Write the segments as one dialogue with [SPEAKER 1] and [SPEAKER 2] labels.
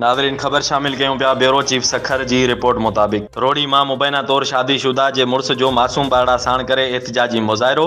[SPEAKER 1] नाज़रीन ख़बर शामिल कयूं पिया ब्यूरो चीफ सखर जी रिपोर्ट मुताबिक़ रोड़ी मां मुबैना तौर शादीशुदा जे मुड़स जो मासूम ॿारड़ा साण करे एहतिजाजी मुज़ाहिरो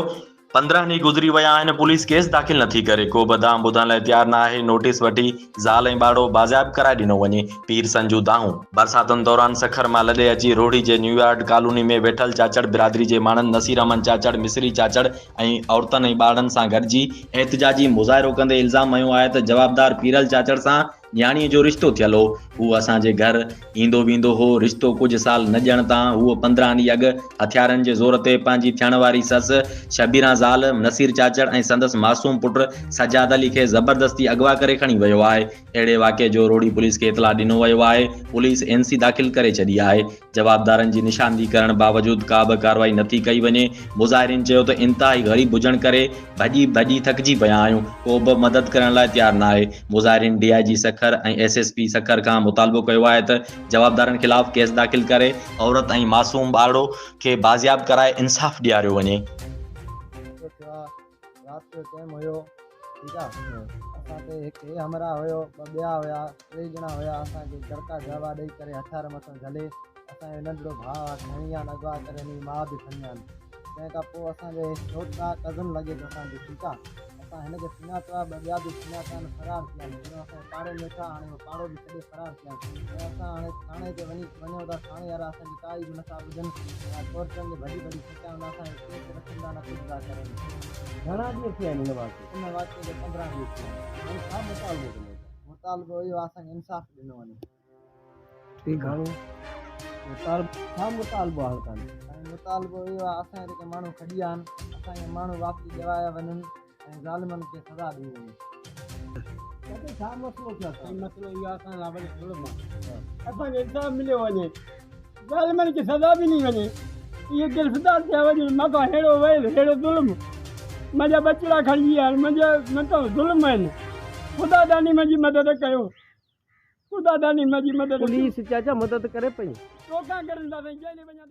[SPEAKER 1] 15 ॾींहं गुज़री विया आहिनि पुलिस केस दाख़िल नथी करे को बि दाम ॿुधण लाइ तयारु न आहे नोटिस वठी ज़ाल ऐं ॿारड़ो बाज़ियाब कराए ॾिनो वञे पीर संजू दाहूं बरसातुनि दौरान सखर मां लॾे अची रोड़ी जे न्यूयॉर्क कॉलोनी में वेठल चाचड़ बिरादरी जे माण्हुनि नसीर अहमद चाचड़ मिसरी चाचड़ ऐं औरतुनि ऐं ॿारनि सां गॾिजी एहतिजाजी मुज़ाहिरो कंदे इल्ज़ाम हयो आहे त जवाबदार पीरल चाचड़ सां न्याणीअ जो रिश्तो थियल हो उहो असांजे घर ईंदो वेंदो हो रिश्तो कुझु साल न ॼण तां उहो 15 ॾींहं अॻु हथियारनि जे ज़ोर ते पंहिंजी थियण वारी ससु शबीरा ज़ाल नसीर चाचड़ ऐं संदसि मासूम पुटु सजाद अली खे ज़बरदस्ती अगवा करे खणी वियो आहे अहिड़े वाक़े जो रोड़ी पुलिस खे इतला ॾिनो वियो आहे पुलिस NC दाख़िल करे छॾी आहे जवाबदारनि जी निशानदी करण बावजूदि का बि कार्रवाई नथी कई वञे मुज़ाहिरीन चयो त इंतिहाई ग़रीब हुजण करे भॼी थकिजी पिया आहियूं को बि मदद करण लाइ तयारु न आहे मुज़ाहिरीन DIG सखर ऐं SSP सखर खां मुतालबो कयो आहे त जवाबदारनि ख़िलाफ़ केस दाख़िल करे औरत ऐं मासूम ॿारड़ो खे बाज़ियाब कराए इंसाफ़ ॾियारियो वञे।
[SPEAKER 2] रात जो टाइम हुयो ठीक आहे असांखे हिकु हमरा हुयो ॿिया हुया 3 ॼणा हुया असांखे गड़का जवा ॾेई करे हथियार मथां झले असांजो नंढड़ो भाउ खणी आहिनि अगवा करे हुनजी माउ बि खणी आहिनि तंहिंखां पोइ असांजे छोटा कज़न लॻे थो असांखे ठीकु आहे असां हिनखे सुञातो आहे ॿिया बि सुञाता आहिनि फरार थिया आहिनि पहिरियों असांजे पाड़े में वेठा हाणे पाड़ो बि छॾे फरार थिया आहिनि ऐं असां हाणे थाणे ते वञूं था थाणे वारा असांजी काई बि नथा ॿुधनि कोर्टनि में भॼी छिका हूंदा असांखे केस रखंदा न कुझु था करनि घणा ॾींहं थिया आहिनि इन वाक़े ते 15 ॾींहं थिया आहिनि छा मुतालबो इहो असांखे इंसाफ़ ॾिनो वञे ठीकु आहे छा मुतालबो आहे तव्हांजो मुतालबो इहो आहे असांजे जेके माण्हू खड़ी आहिनि असांखे माण्हू वापसी ॾिवाया वञनि ऐं ज़ालिमनि खे सज़ा ॾी वञे छा मसइलो थियो आहे मसइलो इहो आहे असां लाइ ज़ुल्म आहे असांखे इंसाफ़ मिलियो वञे ज़ालिमनि खे सज़ा बि न वञे इहो गिरफ़्तार थिया वञे मथां अहिड़ो वयल अहिड़ो ज़ुल्म मुंहिंजा बचिड़ा खणी विया आहिनि मुंहिंजे मथां ज़ुल्म आहिनि ख़ुदा दानी मुंहिंजी मदद कयो ख़ुदा दानी मुंहिंजी मदद पुलिस चाचा मदद करे पई तोखां करंदासीं जेल वञा